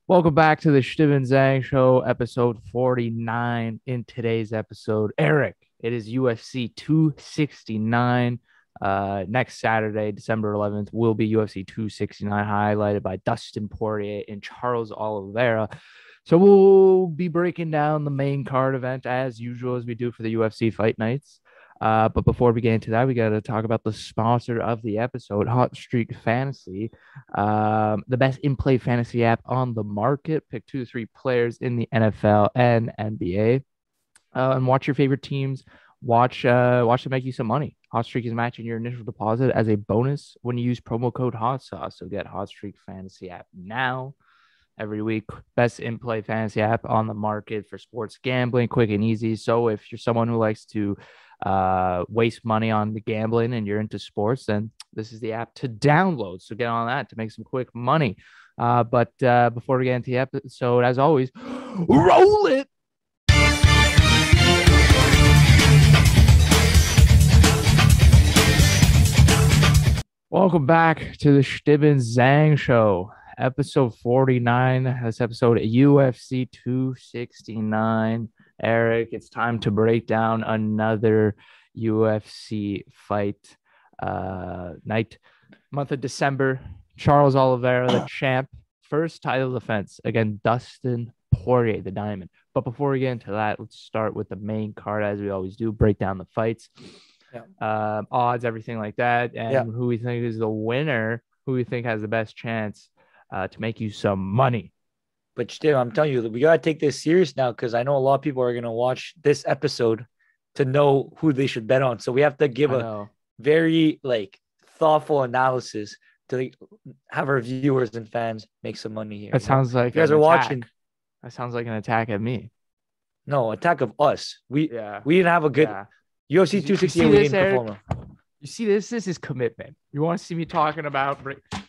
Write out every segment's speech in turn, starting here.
Welcome back to the Chtib Zhang Show, episode 49. In today's episode, Eric, it is UFC 269. Next Saturday, December 11th, will be UFC 269, highlighted by Dustin Poirier and Charles Oliveira. So we'll be breaking down the main card event as usual, as we do for the UFC fight nights. But before we get into that, we got to talk about the sponsor of the episode, Hot Streak Fantasy, the best in-play fantasy app on the market. Pick 2 to 3 players in the NFL and NBA, and watch your favorite teams. Watch them make you some money. Hot Streak is matching your initial deposit as a bonus when you use promo code Hot Sauce. So get Hot Streak Fantasy app now. Every week, best in-play fantasy app on the market for sports gambling, quick and easy. So if you're someone who likes to waste money on the gambling and you're into sports, then this is the app to download. So get on that to make some quick money. But before we get into the episode, as always, roll it. Welcome back to the Chtib Zhang Show, episode 49. This episode UFC 269. Eric, it's time to break down another UFC fight night. Month of December, Charles Oliveira, the champ, first title defense against Dustin Poirier, the Diamond. But before we get into that, let's start with the main card, as we always do, break down the fights, odds, everything like that, and who we think is the winner, who we think has the best chance to make you some money. But still, I'm telling you, we got to take this serious now, because I know a lot of people are going to watch this episode to know who they should bet on. So we have to give a very thoughtful analysis to have our viewers and fans make some money here. That sounds like you guys are watching. That sounds like an attack at me. No, attack of us. We didn't have a good UFC 268. We didn't perform. You see this? This is commitment. You want to see me talking about?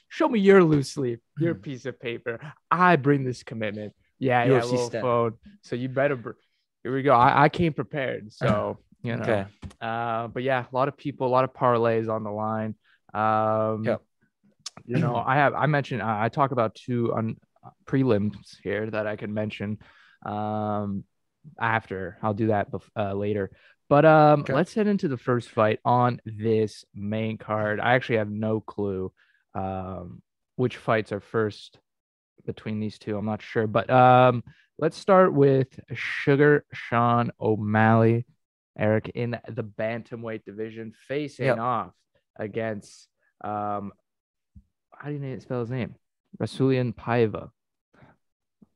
Show me your loose sleeve, your piece of paper. I bring this commitment. Little phone. So you better. Here we go. I came prepared. So Okay. But yeah, a lot of people, a lot of parlays on the line. I talk about 2 prelims here that I can mention. After I'll do that later. But let's head into the first fight on this main card. I actually have no clue which fights are first between these two. I'm not sure. But let's start with Sugar Sean O'Malley, Eric, in the bantamweight division, facing off against how do you spell his name? Rasulian PAIVA.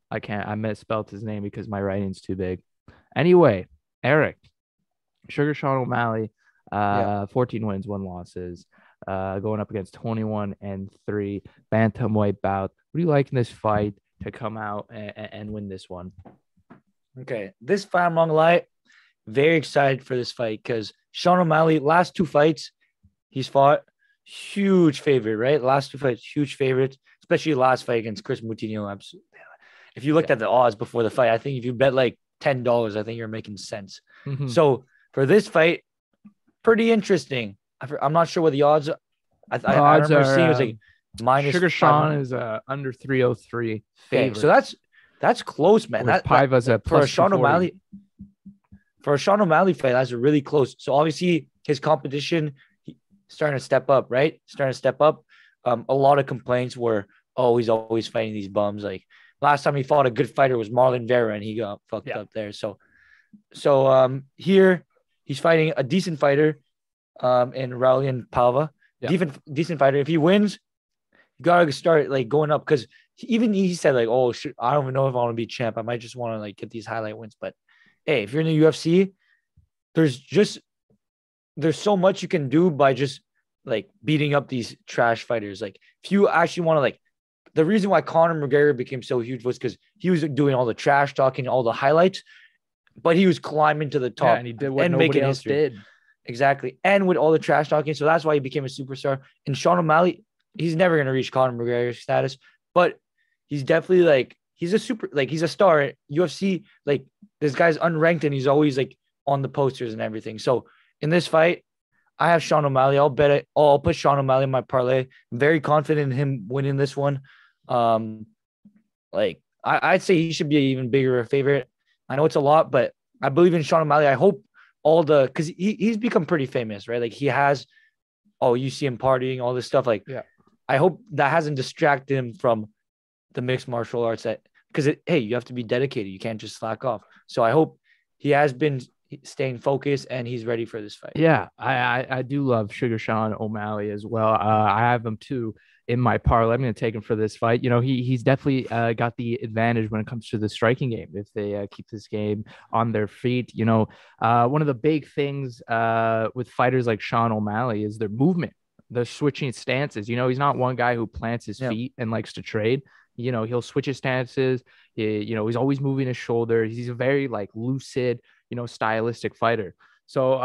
I misspelled his name because my writing's too big. Anyway, Eric, Sugar Sean O'Malley, 14 wins, 1 losses, going up against 21-3 bantamweight bout. What do you like in this fight to come out and win this one? Okay, this fight, I'm not gonna lie, very excited for this fight, because Sean O'Malley, last 2 fights he's fought, huge favorite, right? Last 2 fights, huge favorite, especially last fight against Chris Moutinho. If you looked at the odds before the fight, I think if you bet like $10, I think you're making sense. Mm-hmm. So for this fight, pretty interesting. I'm not sure what the odds are. I remember seeing it was like minus. Sugar Sean is under 303 favorite. Okay, so that's close, man. PAIVA's at for a Sean O'Malley. For a Sean O'Malley fight, that's really close. So obviously his competition starting to step up, right? Starting to step up. A lot of complaints were, he's always fighting these bums. Like last time he fought a good fighter was Marlon Vera, and he got fucked up there. So here he's fighting a decent fighter in RAULIAN PAIVA. Decent fighter. If he wins, you gotta start going up, because he said I don't even know if I want to be champ. I might just want to get these highlight wins. But hey, if you're in the UFC, there's so much you can do by just beating up these trash fighters. If you actually want to the reason why Conor McGregor became so huge was because he was doing all the trash talking, all the highlights, but he was climbing to the top, and he did what nobody else did. Exactly. And with all the trash talking. So that's why he became a superstar. And Sean O'Malley, he's never going to reach Conor McGregor's status, but he's definitely he's a star at UFC. This guy's unranked and he's always on the posters and everything. So in this fight, I have Sean O'Malley. I'll bet it. I'll put Sean O'Malley in my parlay. I'm very confident in him winning this one. I'd say he should be an even bigger favorite. I know it's a lot, but I believe in Sean O'Malley. I hope because he's become pretty famous, right? Like he has, you see him partying, all this stuff. Like, Yeah. I hope that hasn't distracted him from the mixed martial arts because hey, you have to be dedicated. You can't just slack off. So I hope he has been staying focused and he's ready for this fight. Yeah, I do love Sugar Sean O'Malley as well. I have him too in my parlay. I'm going to take him for this fight. You know, he's definitely got the advantage when it comes to the striking game if they keep this game on their feet. You know, one of the big things with fighters like Sean O'Malley is their movement, the switching stances. You know, he's not one guy who plants his feet and likes to trade. You know, he'll switch his stances. He's always moving his shoulders. He's a very like lucid, stylistic fighter. So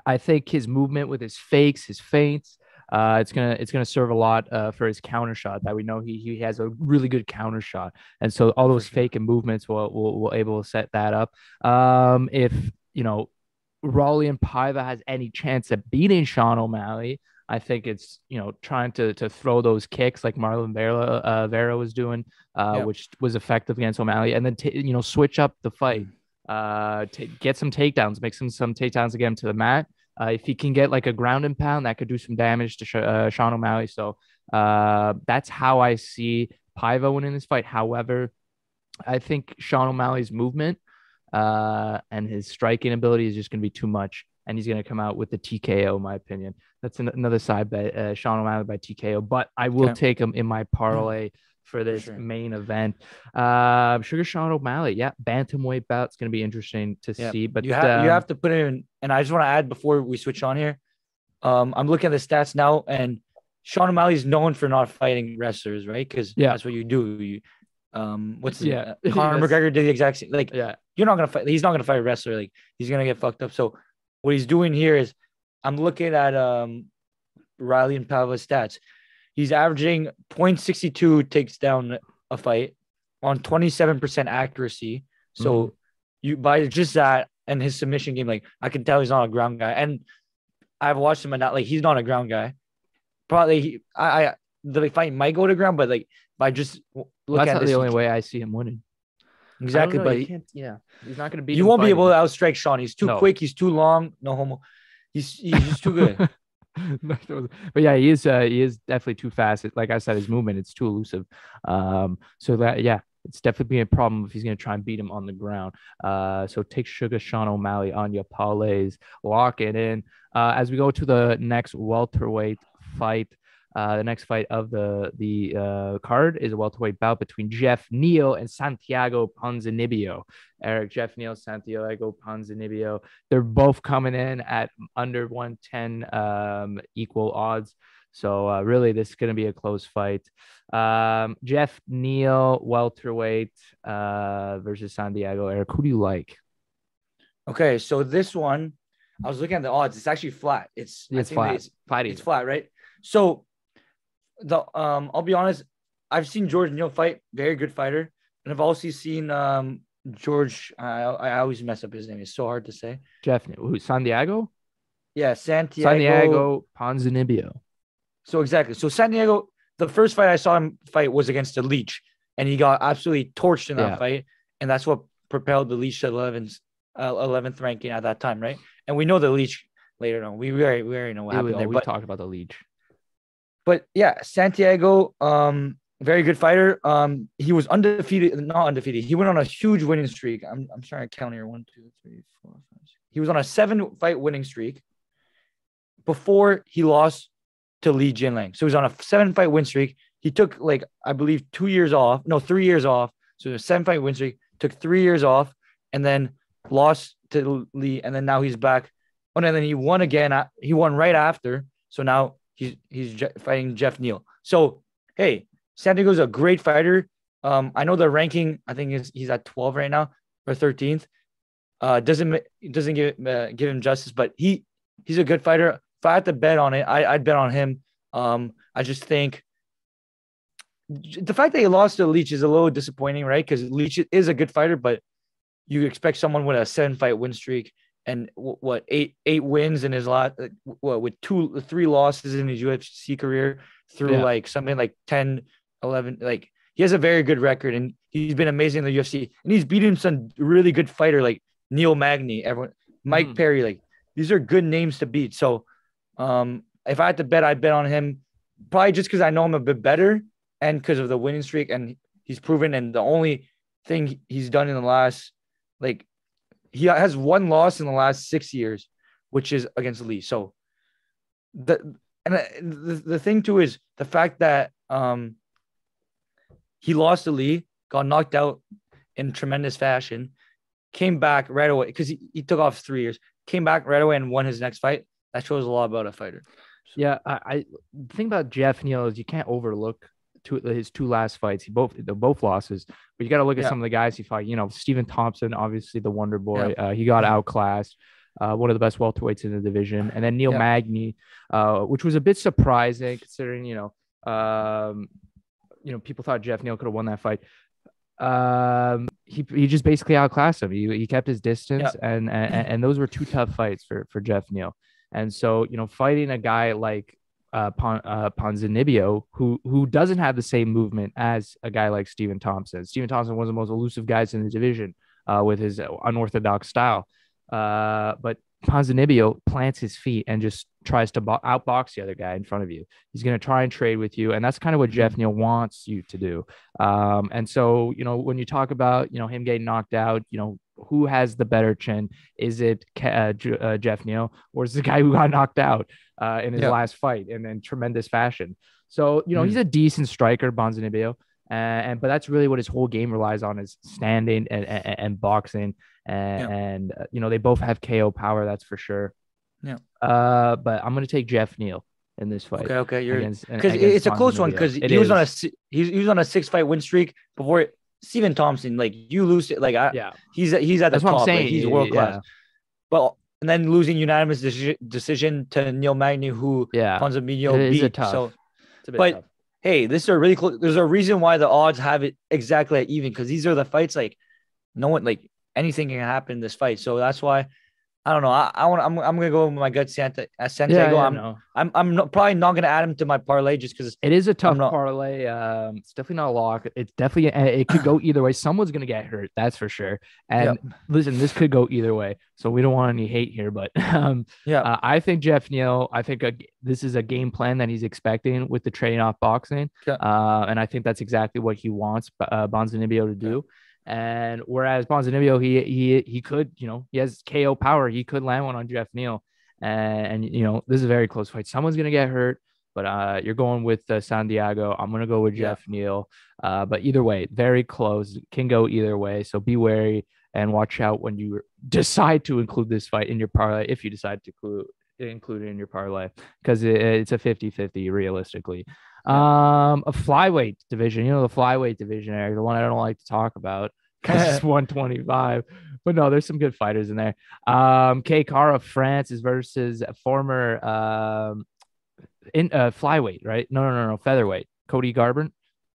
I think his movement with his fakes, his feints, it's gonna serve a lot for his counter shot. That we know he has a really good counter shot, and so all those fake and movements will able to set that up. If RAULIAN PAIVA has any chance at beating Sean O'Malley, I think it's trying to throw those kicks like Marlon Vera was doing, which was effective against O'Malley, and then switch up the fight. Get some takedowns, make some takedowns to get him to the mat. If he can get like a ground and pound, that could do some damage to Sean O'Malley. So that's how I see PAIVA winning this fight. However, I think Sean O'Malley's movement and his striking ability is just going to be too much, and he's going to come out with the TKO, in my opinion. That's another side bet, Sean O'Malley by TKO, but I will take him in my parlay for this main event. Sugar Sean O'Malley, bantamweight bout. It's going to be interesting to see. But you have to put in, and I just want to add before we switch on here. I'm looking at the stats now, and Sean O'Malley is known for not fighting wrestlers, right? Because that's what you do. Conor McGregor did the exact same. Like, you're not gonna fight. He's not gonna fight a wrestler. Like, he's gonna get fucked up. So what he's doing here is, I'm looking at RAULIAN PAIVA's stats. He's averaging 0.62 takes down a fight on 27% accuracy. So you by just that and his submission game, like I can tell he's not a ground guy. And I've watched him and not like he's not a ground guy. Probably the fight might go to ground, but like by just looking at the only way I see him winning. Exactly, but he's not going to beat. You won't be able to outstrike Sean. He's too quick. He's too long. No homo. He's just too good. But yeah, he is definitely too fast. Like I said, his movement, it's too elusive. So that it's definitely be a problem if he's going to try and beat him on the ground. So take Sugar Sean O'Malley on your parlays, lock it in. As we go to the next welterweight fight. The next fight of the card is a welterweight bout between Jeff Neal and Santiago Ponzinibbio. Jeff Neal, Santiago Ponzinibbio. They're both coming in at under 110 equal odds. So really, this is going to be a close fight. Jeff Neal, welterweight versus Santiago. Eric, who do you like? Okay, so this one, I was looking at the odds. It's actually flat. It's flat. It's flat, right? So I'll be honest, I've seen George Neal fight, very good fighter, and I've also seen George. I always mess up his name. It's so hard to say. Jeff Neal, who? Santiago? Yeah, Santiago Ponzinibbio. So exactly. So Santiago, the first fight I saw him fight was against the Leech, and he got absolutely torched in that fight, and that's what propelled the Leech to 11th ranking at that time, right? And we know the Leech later on. We already know what happened there. We talked about the Leech. But yeah, Santiago, very good fighter. He was not undefeated. He went on a huge winning streak. I'm trying to count here. 1, 2, 3, 4, 5, 6. He was on a 7-fight winning streak before he lost to Li Jinliang. So he was on a 7-fight win streak. He took I believe 3 years off. So a 7-fight win streak, took 3 years off, and then lost to Li, and then now he's back. Oh, and then he won again. He won right after. So now he's fighting Jeff Neal. So, hey, Santiago's a great fighter. I know the ranking, I think he's at 12 right now or 13th. Doesn't give him justice, but he's a good fighter. If I had to bet on it, I'd bet on him. I just think the fact that he lost to Leech is a little disappointing, right? Because Leech is a good fighter, but you expect someone with a 7-fight win streak and eight wins in his lot, with 3 losses in his UFC career through something like 10, 11, he he has a very good record, and he's been amazing in the UFC. And he's beaten some really good fighter like Neil Magny, Mike Perry. Like these are good names to beat. So, if I had to bet, I'd bet on him. Probably just because I know him a bit better, and because of the winning streak, and he's proven. And the only thing he's done in the last, like, he has one loss in the last 6 years, which is against Lee. So, the thing too is the fact that he lost to Lee, got knocked out in tremendous fashion, came back right away because he took off 3 years, came back right away and won his next fight. That shows a lot about a fighter. So. Yeah, I the thing about Jeff Neal is you can't overlook his two last fights. They're both losses, but you got to look at some of the guys he fought. You know, Stephen Thompson, obviously the Wonder Boy. He got outclassed. One of the best welterweights in the division, and then Neil Magny, which was a bit surprising considering people thought Jeff Neal could have won that fight. He just basically outclassed him. He kept his distance, and those were two tough fights for Jeff Neal. And so, fighting a guy like Ponzinibbio, who doesn't have the same movement as a guy like Stephen Thompson. Stephen Thompson was one of the most elusive guys in the division with his unorthodox style. But Ponzinibbio plants his feet and just tries to outbox the other guy in front of you. He's going to try and trade with you. And that's kind of what Jeff Neal wants you to do. And so, when you talk about, him getting knocked out, who has the better chin? Is it Jeff Neal, or is the guy who got knocked out in his last fight in tremendous fashion? So, he's a decent striker, Ponzinibbio. But that's really what his whole game relies on, is standing and boxing. And they both have KO power, that's for sure. Yeah. But I'm going to take Jeff Neal in this fight. Okay. Because it's a close one, because he was on a 6-fight win streak before Stephen Thompson. Like, you lose it. Like, he's at the that's top. What I'm saying. Like, he's world class. But and then losing unanimous decision to Neil Magny, who Ponzinibbio beat. So, tough. Hey, this is a really close. There's a reason why the odds have it exactly at even, because these are the fights like no one, like anything can happen in this fight. So that's why I don't know. I'm gonna go with my gut Santiago. I'm probably not gonna add him to my parlay just because it is a tough parlay. It's definitely not a lock. It's definitely it could go either way. Someone's gonna get hurt, that's for sure. And listen, this could go either way. So we don't want any hate here, but I think Jeff Neal. I think this is a game plan that he's expecting with the trading off boxing. And I think that's exactly what he wants Ponzinibbio to do. And whereas Ponzinibbio, he could, he has KO power. He could land one on Jeff Neal. And this is a very close fight. Someone's going to get hurt, but you're going with Santiago. I'm going to go with Jeff Neal. But either way, very close. Can go either way. So be wary and watch out when you decide to include this fight in your parlay, if you decide to include it in your parlay, because it's a 50-50 realistically. A flyweight division, the flyweight division, Eric, the one I don't like to talk about because it's 125, but no, there's some good fighters in there. K-Car of France is versus former flyweight, right? No, featherweight. Cody Garbrandt.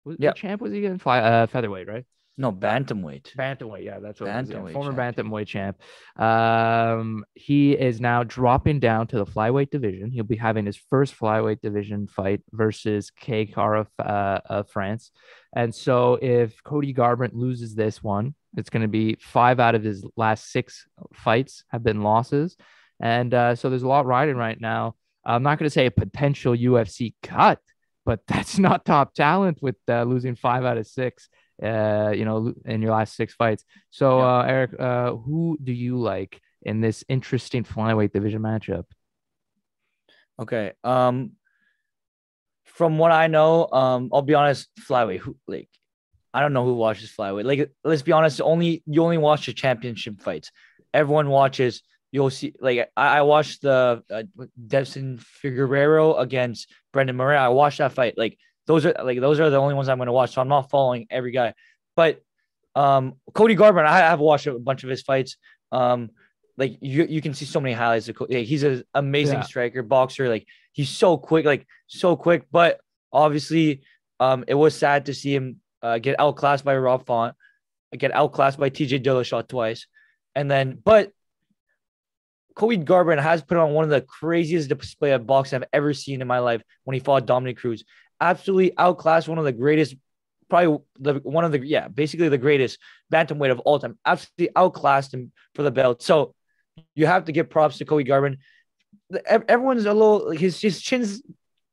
What champ was he getting? Featherweight, right? No, bantamweight. Bantamweight, yeah, that's what it was. Former bantamweight champ. He is now dropping down to the flyweight division. He'll be having his first flyweight division fight versus K-Car of France. And so if Cody Garbrandt loses this one, it's going to be 5 out of his last 6 fights have been losses. And so there's a lot riding right now. I'm not going to say a potential UFC cut, but that's not top talent with losing 5 out of 6. In your last 6 fights. So, Eric, who do you like in this interesting flyweight division matchup? Okay. From what I know, I'll be honest, flyweight. I don't know who watches flyweight. Like, let's be honest, you only watch the championship fights. Everyone watches. You'll see. Like, I watched the Devson Figueiredo against Brendan Murray. I watched that fight. Those are the only ones I'm going to watch. So I'm not following every guy. But Cody Garbrandt, I have watched a bunch of his fights. You can see so many highlights of Cody. He's an amazing striker, boxer. He's so quick, But obviously, it was sad to see him get outclassed by Rob Font, get outclassed by TJ Dillashaw twice, but Cody Garbrandt has put on one of the craziest display of boxing I've ever seen in my life when he fought Dominic Cruz. Absolutely outclassed one of the greatest probably one of the basically the greatest bantamweight of all time. Absolutely outclassed him for the belt. So you have to give props to Cody Garbrandt. Everyone's a little his chin's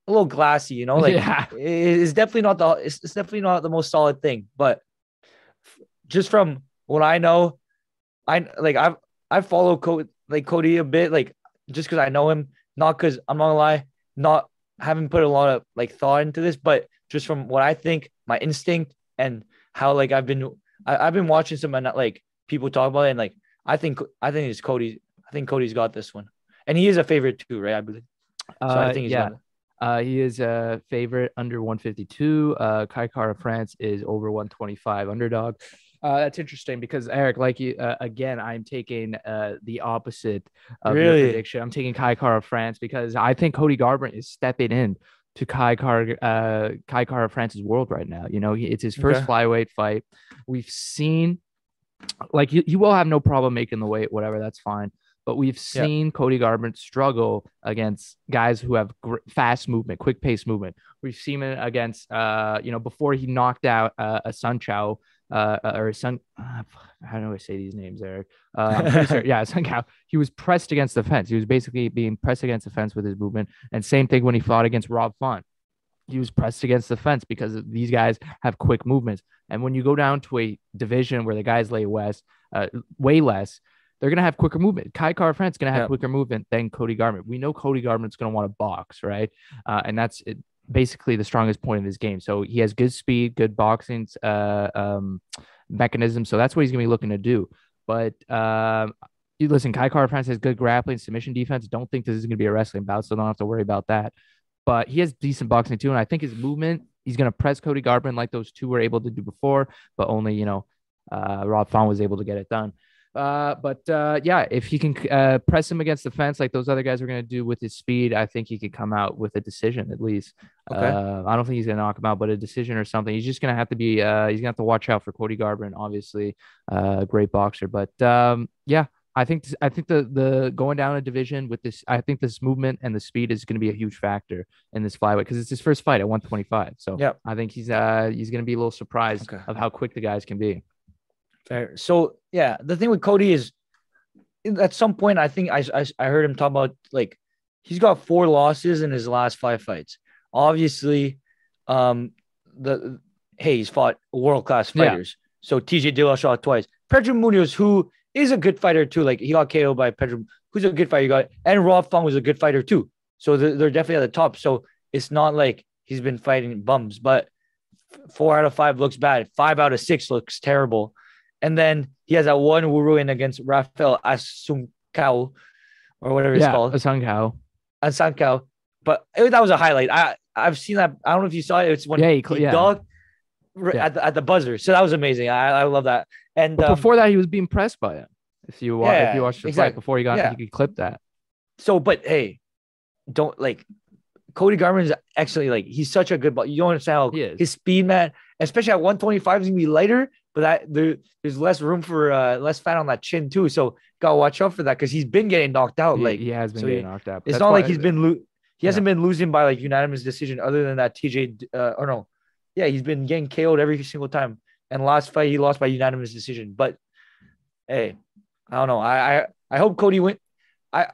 a little glassy, you know, like it's definitely not it's definitely not the most solid thing. But just from what I know, I follow Cody a bit, like just because I know him, not because I'm not gonna lie, not haven't put a lot of like thought into this, but just from what I think, my instinct and how like I've been watching some like people talk about it, and like I think it's Cody. I think Cody's got this one, and he is a favorite too, right? I believe. So I think he's got it. He is a favorite under 152. Kai Kara France is over 125 underdog. That's interesting because Eric, like you, again, I'm taking the opposite of your prediction. I'm taking Kai Kara France because I think Cody Garbrandt is stepping in to Kai Kara France's world right now. You know, it's his first flyweight fight. We've seen, like, he will have no problem making the weight, whatever, that's fine. But we've seen Cody Garbrandt struggle against guys who have fast movement, quick pace movement. We've seen it against, before he knocked out a Sun Chao, or Sun. How do I say these names, Eric? I'm pretty sure. Yeah, Sun Chao. He was pressed against the fence. He was basically being pressed against the fence with his movement. And same thing when he fought against Rob Font. He was pressed against the fence because these guys have quick movements. And when you go down to a division where the guys way less, they're going to have quicker movement. Kai Kara France is going to have quicker movement than Cody Garbrandt. We know Cody Garbrandt's going to want to box, right? And that's basically the strongest point of his game. So he has good speed, good boxing mechanism. So that's what he's going to be looking to do. But you listen, Kai Kara France has good grappling, submission defense. Don't think this is going to be a wrestling bout, so don't have to worry about that. But he has decent boxing too. And I think his movement, he's going to press Cody Garbrandt like those two were able to do before, but only, Rob Font was able to get it done. If he can press him against the fence like those other guys are going to do with his speed, I think he could come out with a decision at least. I don't think he's going to knock him out, but a decision or something. He's just going to have to be. He's going to have to watch out for Cody Garbrandt, obviously, great boxer. But I think the going down a division with this, I think this movement and the speed is going to be a huge factor in this flyweight because it's his first fight at 125. So I think he's going to be a little surprised of how quick the guys can be. Fair. So the thing with Cody is, at some point, I think I heard him talk about like he's got 4 losses in his last 5 fights. Obviously, he's fought world-class fighters. So TJ Dillashaw twice, Pedro Munoz, who is a good fighter too. Like he got KO'd by Pedro, who's a good fighter. And Rob Font was a good fighter too. So they're definitely at the top. So it's not like he's been fighting bums, but 4 out of 5 looks bad. 5 out of 6 looks terrible. And then he has that one win against Rafael Asuncao or whatever it's called. Asuncao. But that was a highlight. I've seen that. I don't know if you saw it. It's when he dogged at the buzzer. So that was amazing. I love that. And before that, he was being pressed by him. If you watched the fight before he got, you could clip that. So, but hey, don't like Cody Garbrandt is actually like he's such a good. You don't understand how his speed, man, especially at 125, is gonna be lighter. But there's less room for less fat on that chin too. So gotta watch out for that because he's been getting knocked out. He has been getting knocked out. It's not like he's been he hasn't been losing by like unanimous decision other than that TJ he's been getting KO'd every single time. And last fight he lost by unanimous decision. But hey, I don't know. I hope Cody win. I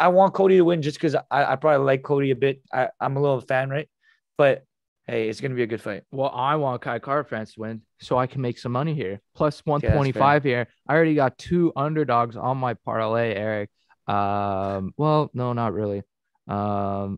want Cody to win just because I probably like Cody a bit. I'm a little fan, right? But hey, it's going to be a good fight. Well, I want Kai Kara France to win so I can make some money here. Plus 125 here. I already got 2 underdogs on my parlay, Eric. Well, no, not really. Well,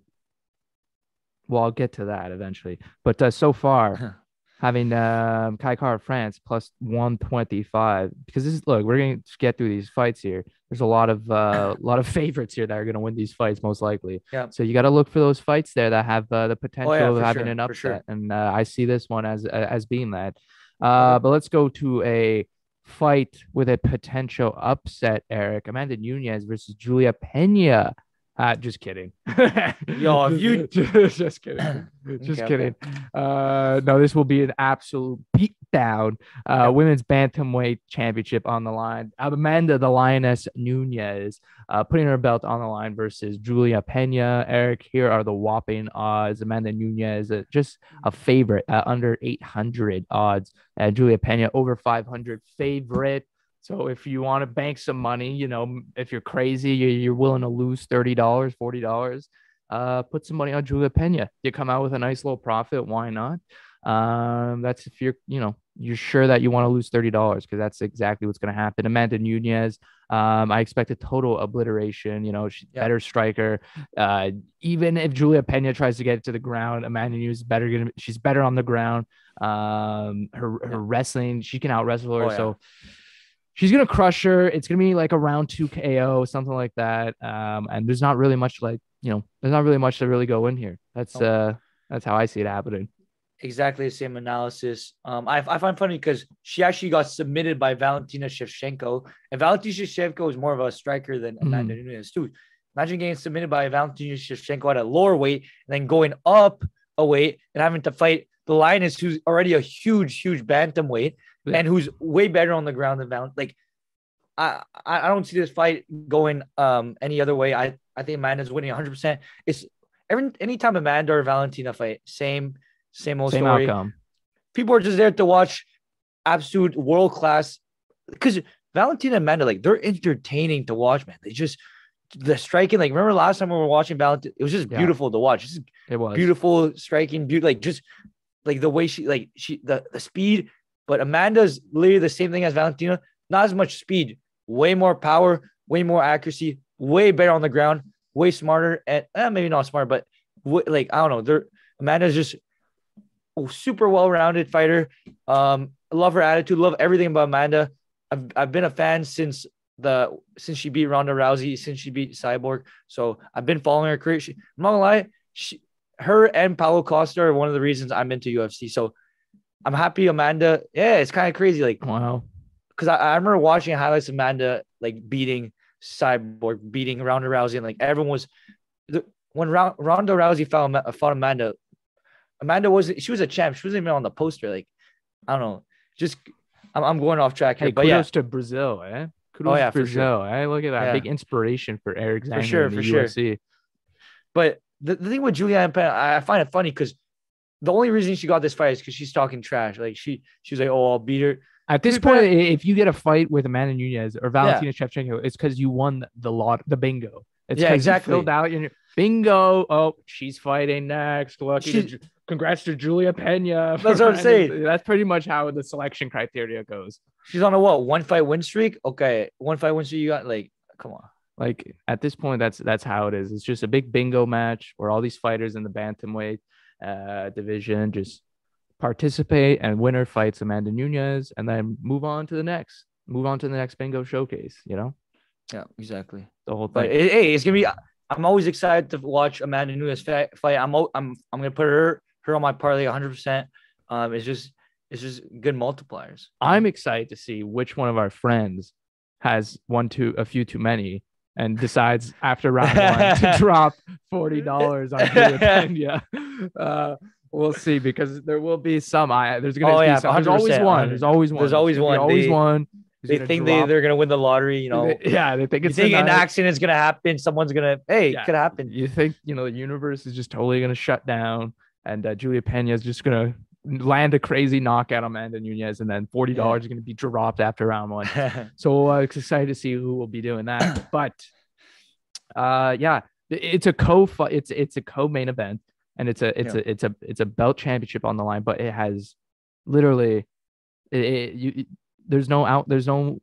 I'll get to that eventually. But so far, having Kai Kara France plus 125, because we're going to get through these fights here. There's a lot of favorites here that are going to win these fights most likely. Yeah. So you got to look for those fights there that have the potential of having an upset. Sure. And I see this one as being that. But let's go to a fight with a potential upset, Eric. Amanda Nunes versus Julia Pena. Just kidding. Yo, if you just kidding. Just kidding. No, this will be an absolute down. Women's bantamweight championship on the line. Amanda the Lioness Nunez putting her belt on the line versus Julia Pena. Eric, here are the whopping odds. Amanda Nunez just a favorite under 800 odds. Julia Pena over 500 favorite. So if you want to bank some money, you know, if you're crazy, you're willing to lose $30, $40, put some money on Julia Pena. You come out with a nice little profit. Why not? That's if you're, you know, you're sure that you want to lose $30 because that's exactly what's going to happen. Amanda Nunez, I expect a total obliteration. You know, she's better striker. Even if Julia Pena tries to get it to the ground, Amanda Nunez is better. She's better on the ground. Her wrestling, she can out wrestle her. So she's going to crush her. It's going to be like a round 2 KO, something like that. And there's not really much there's not really much to really go in here. That's how I see it happening. Exactly the same analysis. I find funny because she actually got submitted by Valentina Shevchenko. And Valentina Shevchenko is more of a striker than Amanda Nunez too. Imagine getting submitted by Valentina Shevchenko at a lower weight and then going up a weight and having to fight the Lioness, who's already a huge bantamweight and who's way better on the ground than Valentina. Like, I don't see this fight going any other way. I think Amanda's winning 100%. It's anytime Amanda or Valentina fight, same old story. Outcome. People are just there to watch absolute world class, because Valentina and Amanda, like, they're entertaining to watch, man. They just the striking, like, remember last time we were watching Valentina, it was just beautiful to watch. It was beautiful striking, like just like the way the speed. But Amanda's literally the same thing as Valentina, not as much speed, way more power, way more accuracy, way better on the ground, way smarter, and maybe not smart, but like, I don't know. Amanda's just super well-rounded fighter. I love her attitude, love everything about Amanda. I've been a fan since she beat Ronda Rousey, since she beat Cyborg. So I've been following her career. I'm not gonna lie, her and Paulo Costa are one of the reasons I'm into UFC. So I'm happy Amanda. Yeah, it's kind of crazy. Like, wow. Because I remember watching highlights of Amanda like beating Cyborg, beating Ronda Rousey, and like everyone was when Ronda Rousey fought Amanda. Amanda was a champ. She wasn't even on the poster. Like, I don't know. Just I'm going off track here. Hey, but kudos to Brazil, eh? Kudos to Brazil. Sure. Eh? Look at that. Yeah. Big inspiration for Eric Zhang in the UFC. But the thing with Julianna Pena, I find it funny because the only reason she got this fight is because she's talking trash. Like, she was like, "Oh, I'll beat her." At this point, if you get a fight with Amanda Nunez or Valentina Shevchenko, it's because you won the bingo. It's exactly. You filled out your bingo. Oh, she's fighting next. Congrats to Julia Pena. That's what I'm saying. That's pretty much how the selection criteria goes. She's on a what? 1-fight win streak? Okay. 1-fight win streak. You got, like, come on. Like, at this point, that's how it is. It's just a big bingo match where all these fighters in the bantamweight division just participate, and winner fights Amanda Nunez, and then move on to the next bingo showcase, you know? Yeah, exactly. The whole thing. But it's gonna be. I'm always excited to watch Amanda Nunez fight. I'm gonna put her on my parlay 100%. It's just good multipliers. I'm excited to see which one of our friends has a few too many and decides after round 1 to drop $40 on Julia Pena. We'll see, because there will be some. There's gonna be some. There's always one. There's always one. They think they're gonna win the lottery, you know. They think it's an accident is gonna happen. Someone's gonna it could happen. You think, you know, the universe is just totally gonna shut down, and Julia Pena is just gonna land a crazy knockout on Amanda Nunez, and then $40 is gonna be dropped after round 1. So excited to see who will be doing that. But it's a co-main event, and it's a belt championship on the line, but it has literally there's no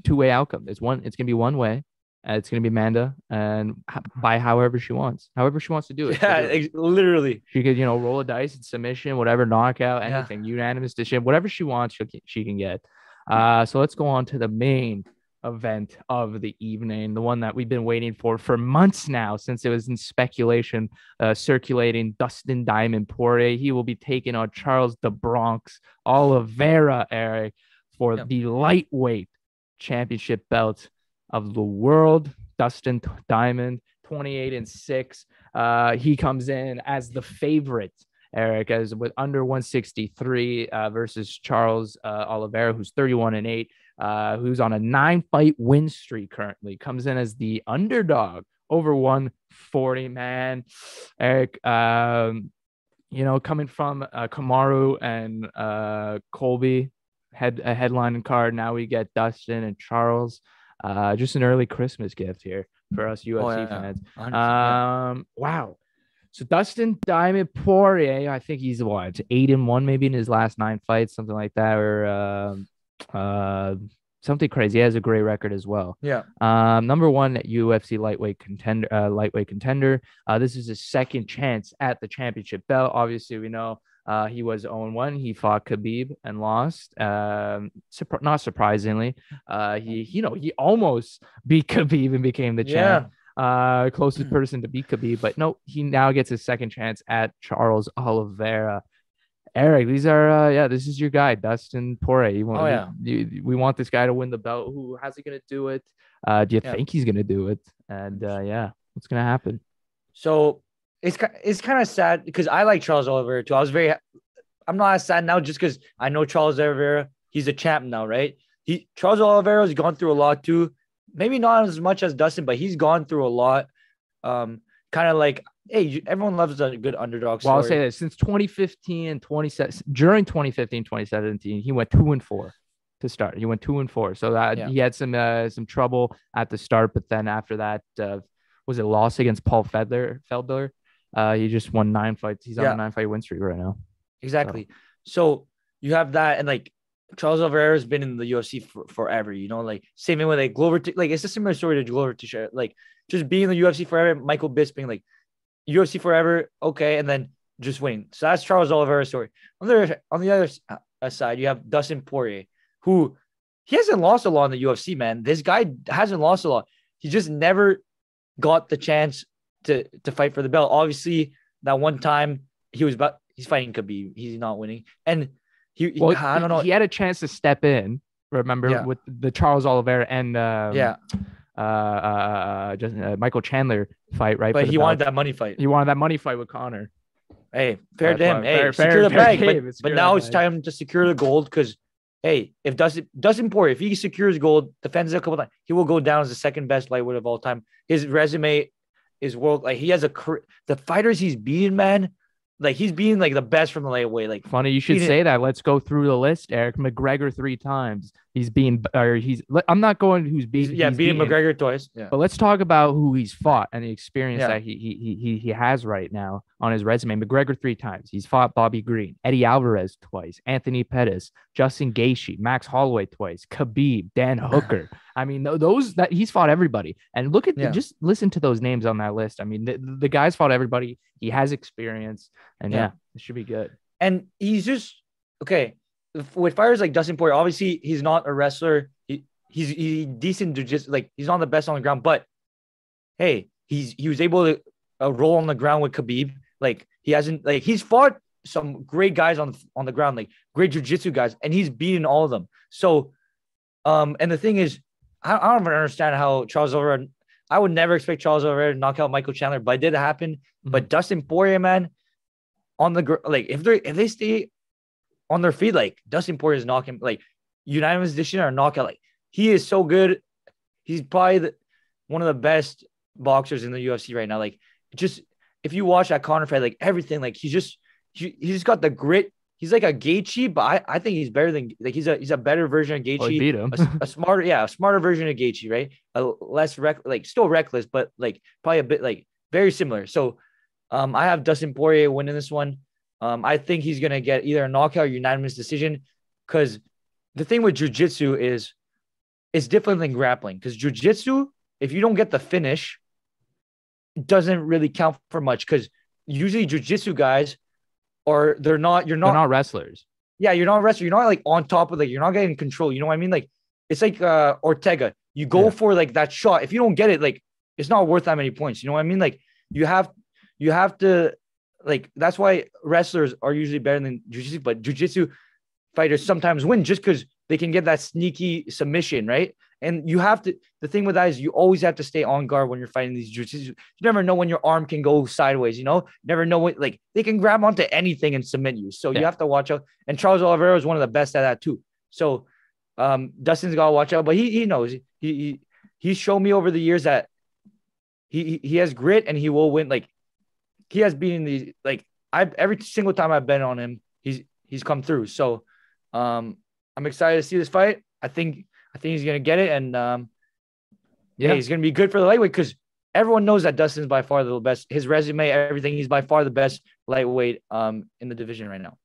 two-way outcome. It's gonna be one way. It's gonna be Amanda, and by however she wants to do it. Yeah, literally. She could, roll a dice and submission, whatever, knockout, anything, unanimous decision, whatever she wants, she can get. So let's go on to the main event of the evening, the one that we've been waiting for months now, since it was in speculation, circulating. Dustin Diamond Poirier, he will be taking on Charles the Bronx Oliveira, Eric, for the lightweight championship belt of the world. Dustin Diamond, 28-6. He comes in as the favorite Eric, as with under 163 versus Charles Oliveira, who's 31-8, who's on a 9-fight win streak currently, comes in as the underdog over 140, man. Eric, coming from Kamaru and Colby, a headlining card. Now we get Dustin and Charles. Just an early Christmas gift here for us UFC fans. Wow. So Dustin Diamond Poirier, I think he's 8-1 maybe in his last 9 fights, something like that, or something crazy. He has a great record as well. Yeah. Number 1 at UFC lightweight contender. This is his second chance at the championship belt. Obviously, we know he was 0-1. He fought Khabib and lost. Not surprisingly, he almost beat Khabib and became the champ. Closest person to beat Khabib, but no, he now gets his second chance at Charles Oliveira. Eric, this is your guy, Dustin Poirier. We want this guy to win the belt. How's he gonna do it? Do you think he's gonna do it? And what's gonna happen? So it's kind of sad because I like Charles Oliveira too. I'm not as sad now just because I know Charles Oliveira. He's a champ now, right? Charles Oliveira has gone through a lot too. Maybe not as much as Dustin, but he's gone through a lot. Kind of like, hey, everyone loves a good underdog story. Well, I'll say this: since 2015 and 2017, he went 2-4 to start. He went 2-4, so that he had some trouble at the start, but then after that, was it a loss against Paul Felder? He just won 9 fights. He's on a 9-fight win streak right now. Exactly. So you have that, and like Charles Oliveira has been in the UFC forever. Like same thing with like Glover. Like it's a similar story to Glover Teixeira. Like just being in the UFC forever. Michael Bisping, like UFC forever, okay, and then just winning. So that's Charles Oliveira's story. On the other side, you have Dustin Poirier, who he hasn't lost a lot in the UFC. Man, this guy hasn't lost a lot. He just never got the chance to fight for the belt. Obviously, that one time he's fighting Khabib. He's not winning. And I don't know. He had a chance to step in, remember, with the Charles Oliveira and Michael Chandler fight, right? But he wanted that money fight. He wanted that money fight with Conor. Hey, fair to him. Hey, secure the bag. But now it's time to secure the gold because, hey, if Dustin Poirier, if he secures gold, defends it a couple times, he will go down as the second best lightweight of all time. His resume is world. Like he has the fighters he's beaten, man. Like he's being like the best from the lightweight. Like funny, you should say that. Let's go through the list. Eric McGregor 3 times. I'm not going who's beaten. Beating McGregor twice. Yeah. But let's talk about who he's fought and the experience that he has right now on his resume. McGregor 3 times. He's fought Bobby Green, Eddie Alvarez twice, Anthony Pettis, Justin Gaethje, Max Holloway twice, Khabib, Dan Hooker. I mean, that he's fought everybody. And look at just listen to those names on that list. I mean, the guy's fought everybody. He has experience, and it should be good. And he's just okay. With fighters like Dustin Poirier, obviously he's not a wrestler. He's decent to just like he's not the best on the ground, but hey, he was able to roll on the ground with Khabib. Like he's fought some great guys on the ground, like great jiu-jitsu guys, and he's beaten all of them. So, and the thing is, I don't even understand how Charles Oliveira. I would never expect Charles Oliveira to knock out Michael Chandler, but it did happen. Mm-hmm. But Dustin Poirier, man, on the like if they stay on their feet, like Dustin Poirier is knocking like unanimous decision or knockout. Like he is so good. He's probably one of the best boxers in the UFC right now. Like just if you watch that Conor fight, like everything, like he's just got the grit. He's like a Gaethje, but I think he's better than like he's a better version of Gaethje. He beat him. a smarter version of Gaethje, right? A less still reckless, but like probably a bit like very similar. So I have Dustin Poirier winning this one. I think he's gonna get either a knockout or unanimous decision because the thing with jiu-jitsu is it's different than grappling because jiu-jitsu, if you don't get the finish, it doesn't really count for much because usually jiu-jitsu guys they're not wrestlers. Yeah, you're not a wrestler. You're not like on top of you're not getting control. You know what I mean? Like it's like Ortega. You go for like that shot. If you don't get it, like it's not worth that many points. You know what I mean? Like you have to like that's why wrestlers are usually better than jiu-jitsu, but jiu-jitsu fighters sometimes win just because they can get that sneaky submission, right? And you have to, the thing with that is you always have to stay on guard when you're fighting these jiu-jitsu. You never know when your arm can go sideways, you know, never know what, like they can grab onto anything and submit you. So you have to watch out. And Charles Oliveira is one of the best at that too. So Dustin's got to watch out, but he knows he's shown me over the years that he has grit and he will win. Like he has beaten these, like every single time I've been on him, he's come through. So I'm excited to see this fight. I think he's gonna get it, and he's gonna be good for the lightweight because everyone knows that Dustin's by far the best. His resume, everything, he's by far the best lightweight in the division right now.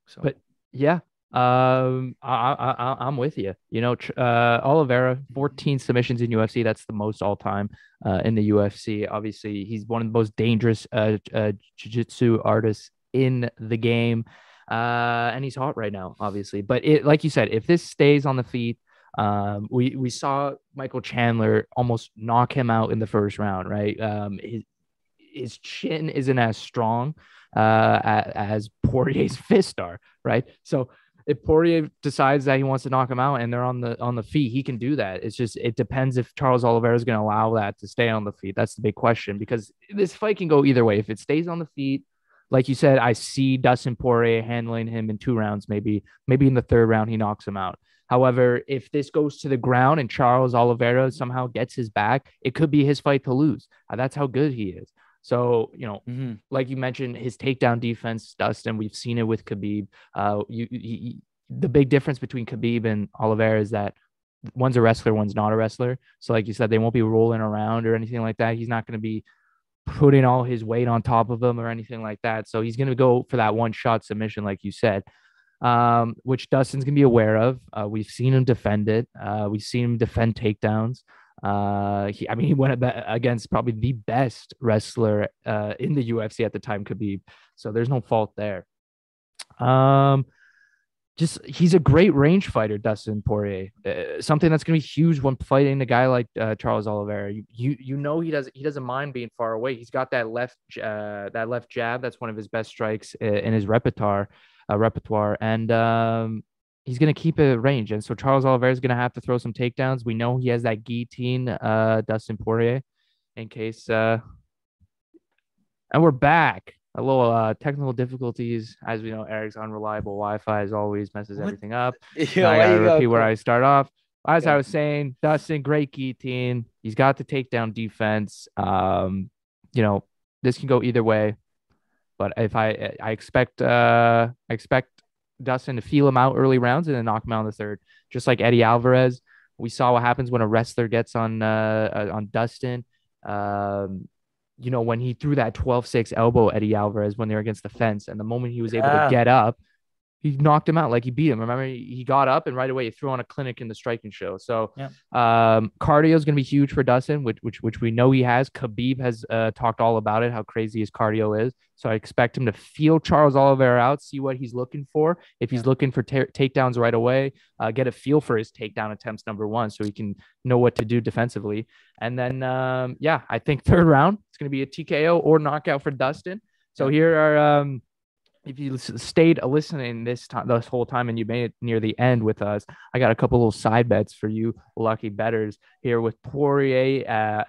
So, but yeah, I'm with you. You know, Oliveira, 14 submissions in UFC. That's the most all time in the UFC. Obviously, he's one of the most dangerous jiu-jitsu artists in the game. And he's hot right now, obviously. But like you said, if this stays on the feet, we saw Michael Chandler almost knock him out in the first round, right? His chin isn't as strong as Poirier's fists are, right? So if Poirier decides that he wants to knock him out and they're on the feet, he can do that. It's just, it depends if Charles Oliveira is going to allow that to stay on the feet. That's the big question, because this fight can go either way. If it stays on the feet, like you said, I see Dustin Poirier handling him in 2 rounds. Maybe in the 3rd round, he knocks him out. However, if this goes to the ground and Charles Oliveira somehow gets his back, it could be his fight to lose. That's how good he is. So, you know, like you mentioned, his takedown defense, Dustin, we've seen it with Khabib. The big difference between Khabib and Oliveira is that one's a wrestler, one's not a wrestler. So like you said, they won't be rolling around or anything like that. He's not going to be putting all his weight on top of him or anything like that. So he's going to go for that one-shot submission, like you said, which Dustin's going to be aware of. We've seen him defend it. We've seen him defend takedowns. He went against probably the best wrestler in the UFC at the time, Khabib. So there's no fault there. He's a great range fighter, Dustin Poirier. Something that's going to be huge when fighting a guy like Charles Oliveira. You know he doesn't mind being far away. He's got that left jab. That's one of his best strikes in his repertoire, and he's going to keep it at range. And so Charles Oliveira is going to have to throw some takedowns. We know he has that guillotine, Dustin Poirier, in case. And we're back. A little technical difficulties. As we know, Eric's unreliable Wi-Fi as always messes everything up. I gotta repeat where I start off. As I was saying, Dustin, great guillotine. He's got the takedown defense. You know, this can go either way. But if I expect Dustin to feel him out early rounds and then knock him out in the 3rd, just like Eddie Alvarez. We saw what happens when a wrestler gets on Dustin. You know, when he threw that 12-6 elbow, Eddie Alvarez, when they were against the fence, and the moment he was able to get up, he knocked him out, like he beat him. Remember, he got up and right away he threw on a clinic in the striking show. So cardio is going to be huge for Dustin, which we know he has. Khabib has talked all about it, how crazy his cardio is. So I expect him to feel Charles Oliveira out, see what he's looking for. If he's looking for takedowns right away, get a feel for his takedown attempts, number 1, so he can know what to do defensively. And then, I think 3rd round, it's going to be a TKO or knockout for Dustin. So here are if you stayed listening this whole time and you made it near the end with us, I got a couple little side bets for you lucky bettors here with Poirier.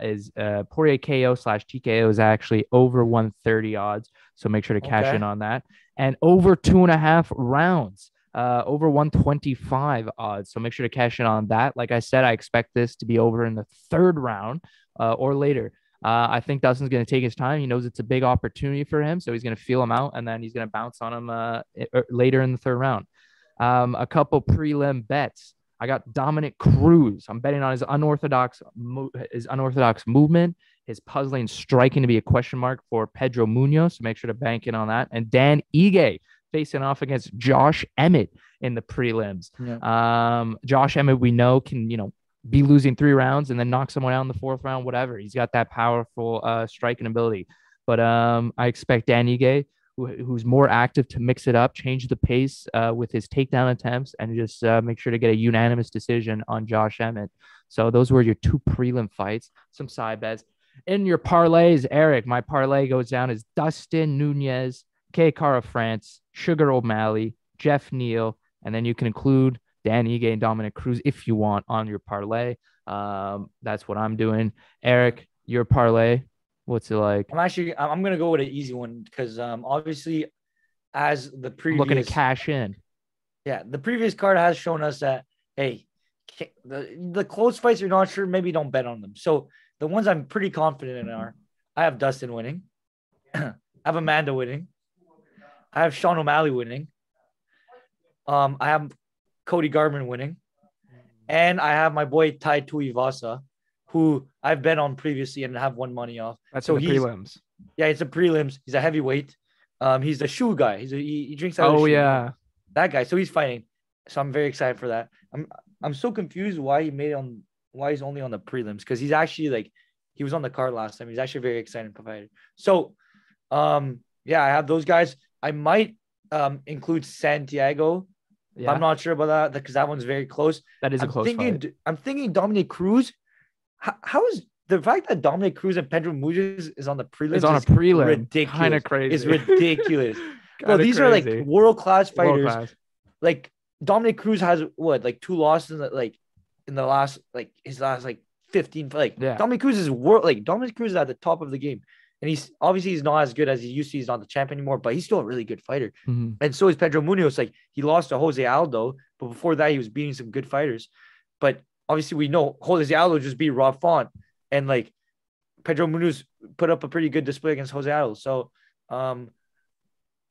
Poirier KO/TKO is actually over 130 odds. So make sure to cash in on that. And over 2.5 rounds, over 125 odds. So make sure to cash in on that. Like I said, I expect this to be over in the 3rd round or later. I think Dustin's going to take his time. He knows it's a big opportunity for him, so he's going to feel him out, and then he's going to bounce on him later in the 3rd round. A couple prelim bets. I got Dominic Cruz. I'm betting on his unorthodox movement, his puzzling striking to be a question mark for Pedro Munoz. So make sure to bank in on that. And Dan Ige facing off against Josh Emmett in the prelims. Josh Emmett, we know, can, be losing 3 rounds and then knock someone out in the 4th round, whatever. He's got that powerful striking ability. But I expect Dan Ige, who's more active, to mix it up, change the pace with his takedown attempts, and just make sure to get a unanimous decision on Josh Emmett. So those were your 2 prelim fights, some side bets. In your parlays, Eric, my parlay goes down as Dustin Nunez, K. Cara France, Sugar O'Malley, Jeff Neal, and then you can include Dan Ige and Dominic Cruz if you want on your parlay. That's what I'm doing. Eric, your parlay, what's it like? I'm gonna go with an easy one because obviously as the previous Looking to cash in. Yeah, the previous card has shown us that hey, the close fights you're not sure, maybe don't bet on them. So the ones I'm pretty confident in are I have Dustin winning, I have Amanda winning, I have Sean O'Malley winning, I have Cody Garbrandt winning, and I have my boy Tai Tuivasa, who I've bet on previously and have won money off. That's so he's prelims. Yeah, it's a prelims. He's a heavyweight. He's a shoe guy. He drinks out of shoe. Yeah, that guy. So he's fighting. So I'm very excited for that. I'm so confused why he's only on the prelims, because he's actually he was on the card last time. He's actually a very exciting fighter. So yeah, I have those guys. I might include Santiago. Yeah. I'm not sure about that because that one's very close. That is a close fight. I'm thinking Dominic Cruz. How is the fact that Dominic Cruz and Pedro Munoz is on the prelims? Is on a prelim. Ridiculous. Kind of crazy. It's ridiculous. Bro, these crazy. Are world-class fighters. World-class. Dominic Cruz has what, 2 losses in the last his last 15 fights. Yeah. Dominic Cruz is Dominic Cruz is at the top of the game. And he's not as good as he used to. He's not the champ anymore, but he's still a really good fighter. Mm-hmm. And so is Pedro Munoz. He lost to Jose Aldo, but before that, he was beating some good fighters. But obviously, we know Jose Aldo just beat Rob Font, and Pedro Munoz put up a pretty good display against Jose Aldo. So,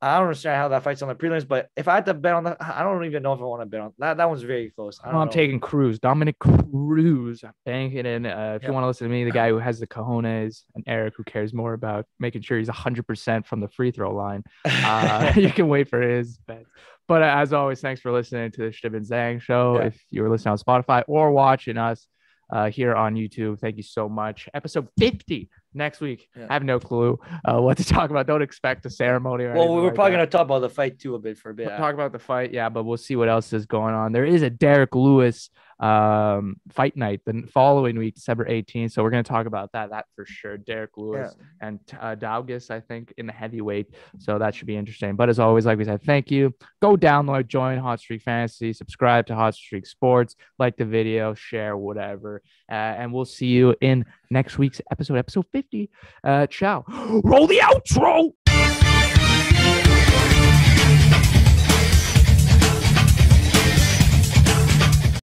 I don't understand how that fight's on the prelims, but if I had to bet on that, I don't even know if I want to bet on that. That one's very close. I'm taking Cruz, Dominic Cruz. I'm banking in. If you want to listen to me, the guy who has the cojones, and Eric, who cares more about making sure he's 100% from the free throw line, you can wait for his bets. But as always, thanks for listening to the Chtib Zhang show. Yeah. If you were listening on Spotify or watching us here on YouTube, thank you so much. Episode 50 next week. Yeah. I have no clue what to talk about. Don't expect a ceremony or anything. We're probably going to talk about the fight too for a bit. We'll talk about the fight, yeah, but we'll see what else is going on. There is a Derek Lewis fight night the following week, December 18th. So we're going to talk about that for sure. Derek Lewis and Daugus, I think, in the heavyweight. So that should be interesting. But as always, like we said, thank you. Go download, join Hot Streak Fantasy, subscribe to Hot Streak Sports, like the video, share, whatever. And we'll see you in next week's episode 50. Ciao. Roll the outro.